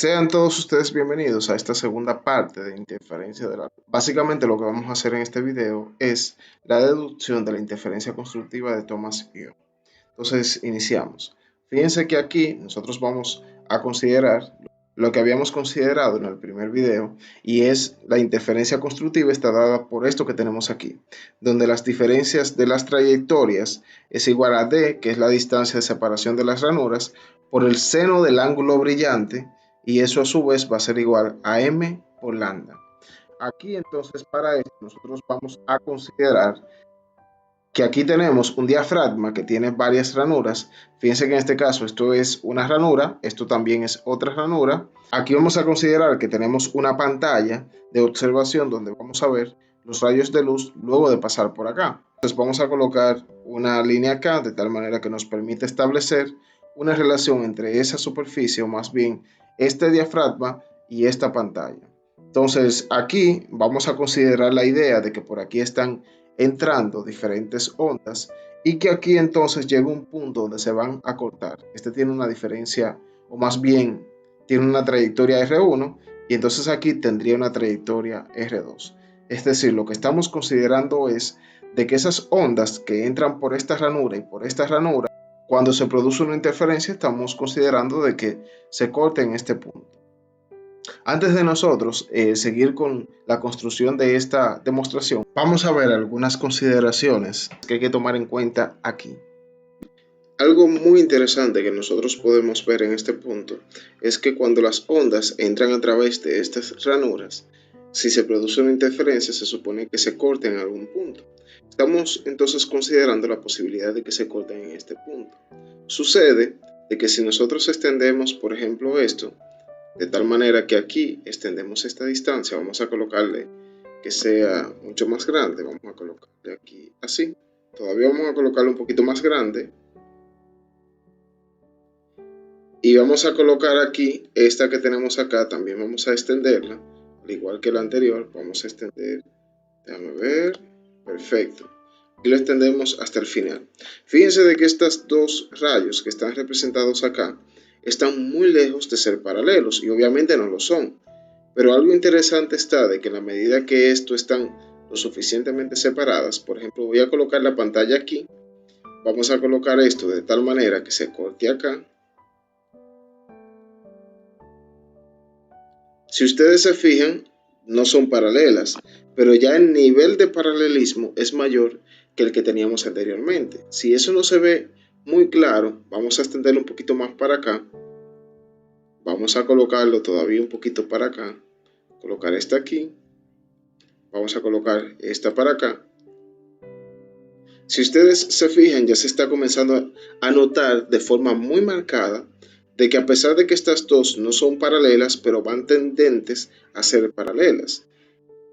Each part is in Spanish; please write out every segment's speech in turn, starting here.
Sean todos ustedes bienvenidos a esta segunda parte de interferencia de la... Básicamente lo que vamos a hacer en este video es la deducción de la interferencia constructiva de Thomas Young. Entonces iniciamos. Fíjense que aquí nosotros vamos a considerar lo que habíamos considerado en el primer video, y es la interferencia constructiva está dada por esto que tenemos aquí, donde las diferencias de las trayectorias es igual a d, que es la distancia de separación de las ranuras, por el seno del ángulo brillante, y eso a su vez va a ser igual a m por lambda. Aquí entonces para esto nosotros vamos a considerar que aquí tenemos un diafragma que tiene varias ranuras. Fíjense que en este caso esto es una ranura, esto también es otra ranura. Aquí vamos a considerar que tenemos una pantalla de observación donde vamos a ver los rayos de luz luego de pasar por acá. Entonces vamos a colocar una línea acá de tal manera que nos permite establecer una relación entre esa superficie, o más bien este diafragma y esta pantalla. Entonces aquí vamos a considerar la idea de que por aquí están entrando diferentes ondas y que aquí entonces llega un punto donde se van a cortar. Este tiene una diferencia, o más bien tiene una trayectoria R1, y entonces aquí tendría una trayectoria R2. Es decir, lo que estamos considerando es de que esas ondas que entran por esta ranura y por esta ranura, cuando se produce una interferencia, estamos considerando de que se corte en este punto. Antes de nosotros seguir con la construcción de esta demostración, vamos a ver algunas consideraciones que hay que tomar en cuenta aquí. Algo muy interesante que nosotros podemos ver en este punto es que cuando las ondas entran a través de estas ranuras, si se produce una interferencia, se supone que se corten en algún punto. Estamos entonces considerando la posibilidad de que se corten en este punto. Sucede de que si nosotros extendemos, por ejemplo, esto, de tal manera que aquí extendemos esta distancia, vamos a colocarle que sea mucho más grande, vamos a colocarle aquí así, todavía vamos a colocarle un poquito más grande, y vamos a colocar aquí esta que tenemos acá, también vamos a extenderla, al igual que la anterior, vamos a extender, déjame ver, perfecto, y lo extendemos hasta el final. Fíjense de que estos dos rayos que están representados acá están muy lejos de ser paralelos, y obviamente no lo son, pero algo interesante está de que en la medida que esto están lo suficientemente separadas, por ejemplo voy a colocar la pantalla aquí, vamos a colocar esto de tal manera que se corte acá. Si ustedes se fijan, no son paralelas, pero ya el nivel de paralelismo es mayor que el que teníamos anteriormente. Si eso no se ve muy claro, vamos a extenderlo un poquito más para acá. Vamos a colocarlo todavía un poquito para acá. Colocar esta aquí. Vamos a colocar esta para acá. Si ustedes se fijan, ya se está comenzando a notar de forma muy marcada de que a pesar de que estas dos no son paralelas, pero van tendentes a ser paralelas.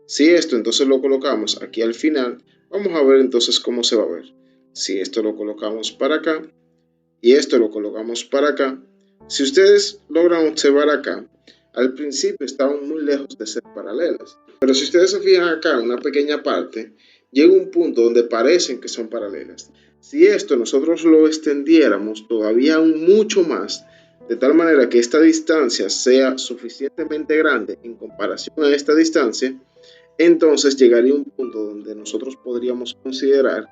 Si esto entonces lo colocamos aquí al final, vamos a ver entonces cómo se va a ver. Si esto lo colocamos para acá y esto lo colocamos para acá, si ustedes logran observar acá, al principio estaban muy lejos de ser paralelas. Pero si ustedes se fijan acá en una pequeña parte, llega un punto donde parecen que son paralelas. Si esto nosotros lo extendiéramos todavía aún mucho más, de tal manera que esta distancia sea suficientemente grande en comparación a esta distancia, entonces llegaría un punto donde nosotros podríamos considerar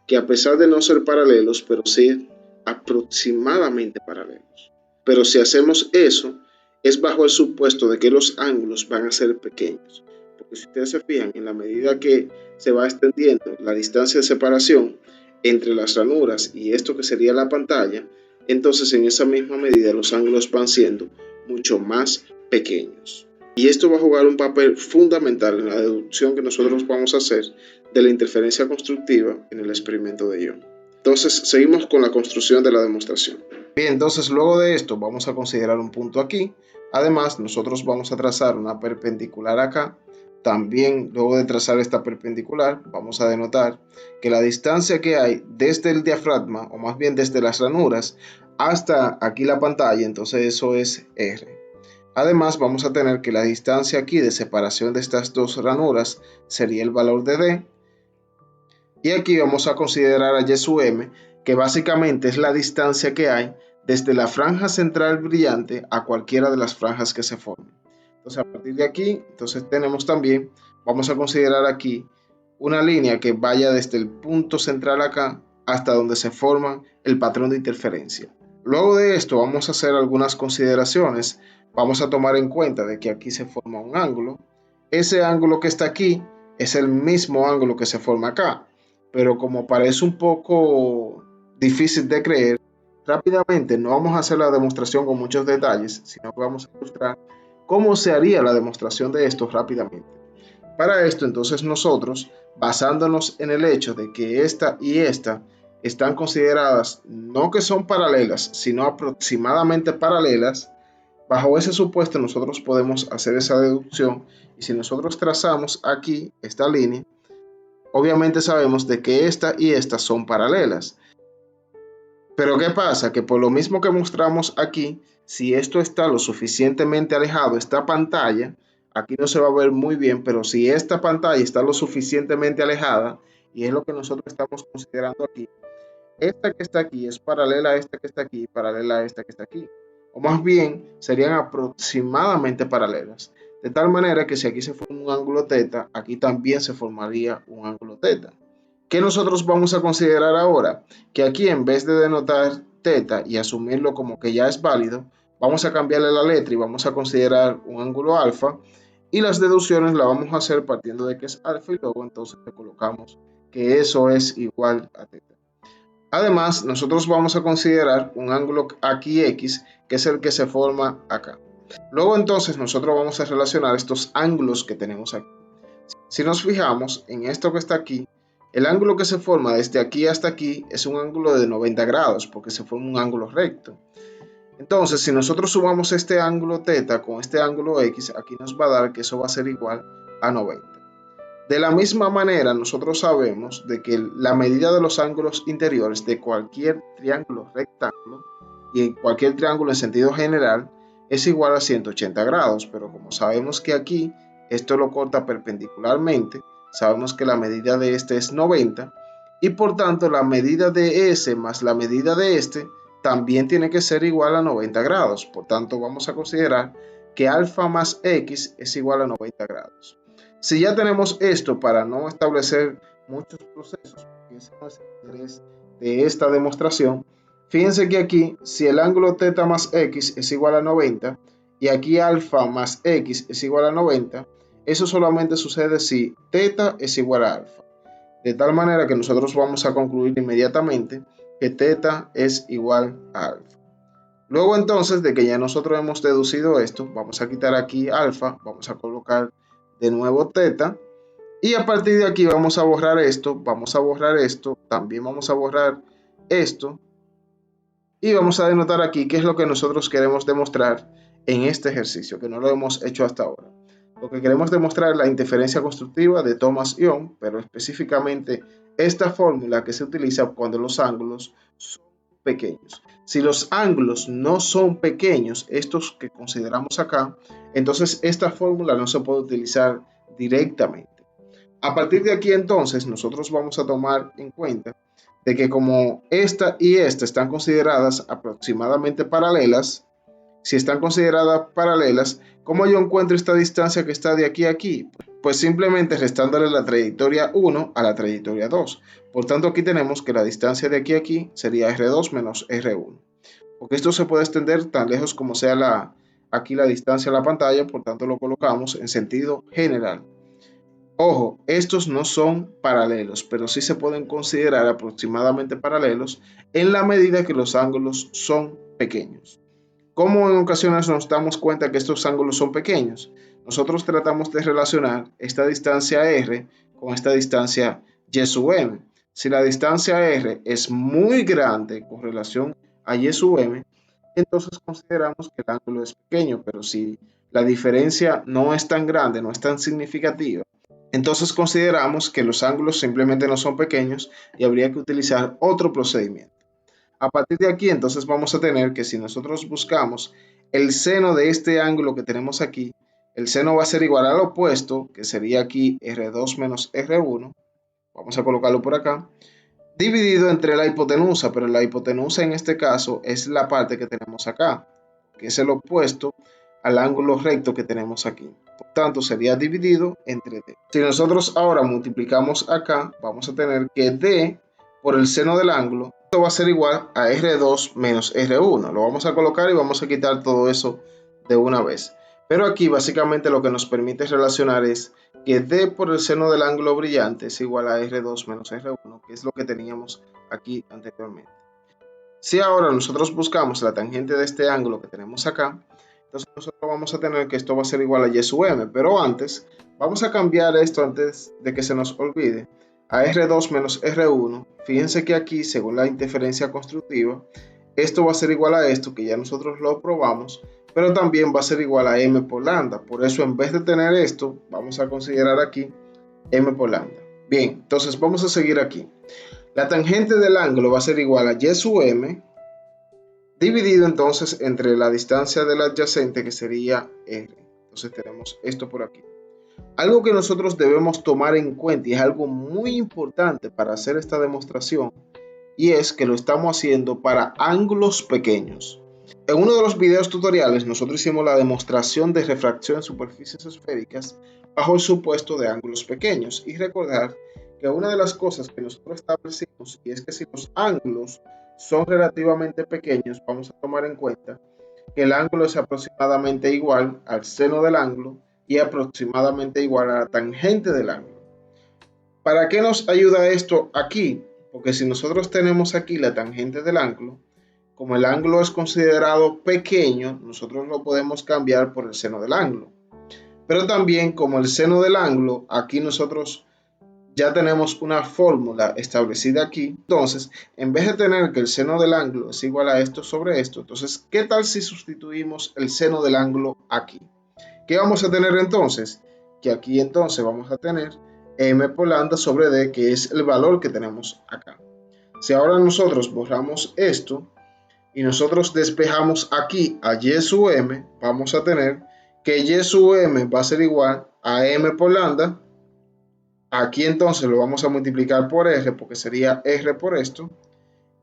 que a pesar de no ser paralelos, pero sí aproximadamente paralelos. Pero si hacemos eso, es bajo el supuesto de que los ángulos van a ser pequeños. Porque si ustedes se fijan, en la medida que se va extendiendo la distancia de separación entre las ranuras y esto que sería la pantalla, entonces en esa misma medida los ángulos van siendo mucho más pequeños. Y esto va a jugar un papel fundamental en la deducción que nosotros vamos a hacer de la interferencia constructiva en el experimento de Young. Entonces seguimos con la construcción de la demostración. Bien, entonces luego de esto vamos a considerar un punto aquí. Además nosotros vamos a trazar una perpendicular acá. También luego de trazar esta perpendicular vamos a denotar que la distancia que hay desde el diafragma, o más bien desde las ranuras hasta aquí la pantalla, entonces eso es R. Además vamos a tener que la distancia aquí de separación de estas dos ranuras sería el valor de D. Y aquí vamos a considerar a Y sub m, que básicamente es la distancia que hay desde la franja central brillante a cualquiera de las franjas que se formen. Entonces, a partir de aquí, entonces tenemos también, vamos a considerar aquí una línea que vaya desde el punto central acá hasta donde se forma el patrón de interferencia. Luego de esto vamos a hacer algunas consideraciones. Vamos a tomar en cuenta de que aquí se forma un ángulo. Ese ángulo que está aquí es el mismo ángulo que se forma acá, pero como parece un poco difícil de creer, rápidamente no vamos a hacer la demostración con muchos detalles, sino que vamos a ilustrar cómo se haría la demostración de esto rápidamente. Para esto, entonces nosotros, basándonos en el hecho de que esta y esta están consideradas no que son paralelas, sino aproximadamente paralelas, bajo ese supuesto nosotros podemos hacer esa deducción, y si nosotros trazamos aquí esta línea, obviamente sabemos de que esta y esta son paralelas. Pero ¿qué pasa? Que por lo mismo que mostramos aquí, si esto está lo suficientemente alejado, esta pantalla, aquí no se va a ver muy bien, pero si esta pantalla está lo suficientemente alejada, y es lo que nosotros estamos considerando aquí, esta que está aquí es paralela a esta que está aquí, paralela a esta que está aquí. O más bien, serían aproximadamente paralelas. De tal manera que si aquí se forma un ángulo θ, aquí también se formaría un ángulo θ. ¿Qué nosotros vamos a considerar ahora? Que aquí en vez de denotar θ y asumirlo como que ya es válido, vamos a cambiarle la letra y vamos a considerar un ángulo alfa, y las deducciones las vamos a hacer partiendo de que es alfa y luego entonces le colocamos que eso es igual a θ. Además, nosotros vamos a considerar un ángulo aquí X, que es el que se forma acá. Luego entonces nosotros vamos a relacionar estos ángulos que tenemos aquí. Si nos fijamos en esto que está aquí, el ángulo que se forma desde aquí hasta aquí es un ángulo de 90 grados, porque se forma un ángulo recto. Entonces, si nosotros sumamos este ángulo θ con este ángulo X, aquí nos va a dar que eso va a ser igual a 90. De la misma manera, nosotros sabemos de que la medida de los ángulos interiores de cualquier triángulo rectángulo y en cualquier triángulo en sentido general es igual a 180 grados, pero como sabemos que aquí esto lo corta perpendicularmente, sabemos que la medida de este es 90 y por tanto la medida de ese más la medida de este también tiene que ser igual a 90 grados. Por tanto, vamos a considerar que alfa más x es igual a 90 grados. Si ya tenemos esto, para no establecer muchos procesos, porque ese no es el interés de esta demostración, fíjense que aquí, si el ángulo θ más x es igual a 90 y aquí alfa más x es igual a 90, eso solamente sucede si θ es igual a alfa. De tal manera que nosotros vamos a concluir inmediatamente que θ es igual a alfa. Luego entonces de que ya nosotros hemos deducido esto, vamos a quitar aquí alfa, vamos a colocar de nuevo θ, y a partir de aquí vamos a borrar esto, también vamos a borrar esto, y vamos a denotar aquí qué es lo que nosotros queremos demostrar en este ejercicio, que no lo hemos hecho hasta ahora. Lo que queremos demostrar es la interferencia constructiva de Thomas-Young, pero específicamente esta fórmula que se utiliza cuando los ángulos son pequeños. Si los ángulos no son pequeños, estos que consideramos acá, entonces esta fórmula no se puede utilizar directamente. A partir de aquí entonces nosotros vamos a tomar en cuenta de que como esta y esta están consideradas aproximadamente paralelas, si están consideradas paralelas, ¿cómo yo encuentro esta distancia que está de aquí a aquí? Pues simplemente restándole la trayectoria 1 a la trayectoria 2. Por tanto, aquí tenemos que la distancia de aquí a aquí sería R2 menos R1. Porque esto se puede extender tan lejos como sea aquí la distancia a la pantalla, por tanto lo colocamos en sentido general. Ojo, estos no son paralelos, pero sí se pueden considerar aproximadamente paralelos en la medida que los ángulos son pequeños. ¿Cómo en ocasiones nos damos cuenta que estos ángulos son pequeños? Nosotros tratamos de relacionar esta distancia R con esta distancia Y sub m. Si la distancia R es muy grande con relación a Y sub m, entonces consideramos que el ángulo es pequeño, pero si la diferencia no es tan grande, no es tan significativa, entonces consideramos que los ángulos simplemente no son pequeños y habría que utilizar otro procedimiento. A partir de aquí entonces vamos a tener que si nosotros buscamos el seno de este ángulo que tenemos aquí, el seno va a ser igual al opuesto, que sería aquí R2 menos R1. Vamos a colocarlo por acá. dividido entre la hipotenusa, pero la hipotenusa en este caso es la parte que tenemos acá, que es el opuesto al ángulo recto que tenemos aquí. Por tanto, sería dividido entre D. Si nosotros ahora multiplicamos acá, vamos a tener que D por el seno del ángulo, esto va a ser igual a R2 menos R1. Lo vamos a colocar y vamos a quitar todo eso de una vez. Pero aquí básicamente lo que nos permite relacionar es que D por el seno del ángulo brillante es igual a R2 menos R1, que es lo que teníamos aquí anteriormente. Si ahora nosotros buscamos la tangente de este ángulo que tenemos acá, entonces nosotros vamos a tener que esto va a ser igual a Y sub m, pero antes vamos a cambiar esto antes de que se nos olvide a R2 menos R1. Fíjense que aquí, según la interferencia constructiva, esto va a ser igual a esto, que ya nosotros lo probamos, pero también va a ser igual a m por lambda. Por eso, en vez de tener esto, vamos a considerar aquí m por lambda. Bien, entonces vamos a seguir aquí. La tangente del ángulo va a ser igual a Y sub m dividido entonces entre la distancia del adyacente, que sería r. Entonces tenemos esto por aquí. Algo que nosotros debemos tomar en cuenta y es algo muy importante para hacer esta demostración, y es que lo estamos haciendo para ángulos pequeños. En uno de los videos tutoriales nosotros hicimos la demostración de refracción en superficies esféricas bajo el supuesto de ángulos pequeños, y recordar que una de las cosas que nosotros establecimos, y es que si los ángulos son relativamente pequeños, vamos a tomar en cuenta que el ángulo es aproximadamente igual al seno del ángulo y aproximadamente igual a la tangente del ángulo. ¿Para qué nos ayuda esto aquí? Porque si nosotros tenemos aquí la tangente del ángulo, como el ángulo es considerado pequeño, nosotros lo podemos cambiar por el seno del ángulo. Pero también, como el seno del ángulo, aquí nosotros ya tenemos una fórmula establecida aquí. Entonces, en vez de tener que el seno del ángulo es igual a esto sobre esto, entonces, ¿qué tal si sustituimos el seno del ángulo aquí? ¿Qué vamos a tener entonces? Que aquí entonces vamos a tener m por lambda sobre d, que es el valor que tenemos acá. Si ahora nosotros borramos esto y nosotros despejamos aquí a Y sub m, vamos a tener que Y sub m va a ser igual a m por lambda. Aquí entonces lo vamos a multiplicar por r, porque sería r por esto,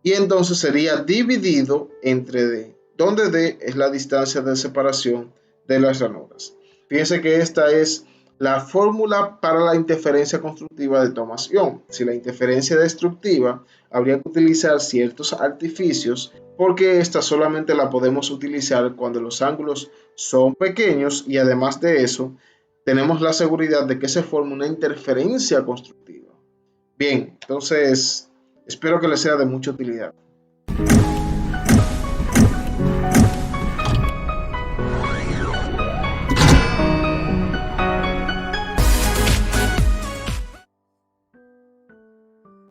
y entonces sería dividido entre d, donde d es la distancia de separación de las ranuras. Fíjense que esta es la fórmula para la interferencia constructiva de Thomas-Young. Si la interferencia destructiva, habría que utilizar ciertos artificios, porque esta solamente la podemos utilizar cuando los ángulos son pequeños, y además de eso, tenemos la seguridad de que se forma una interferencia constructiva. Bien, entonces espero que les sea de mucha utilidad.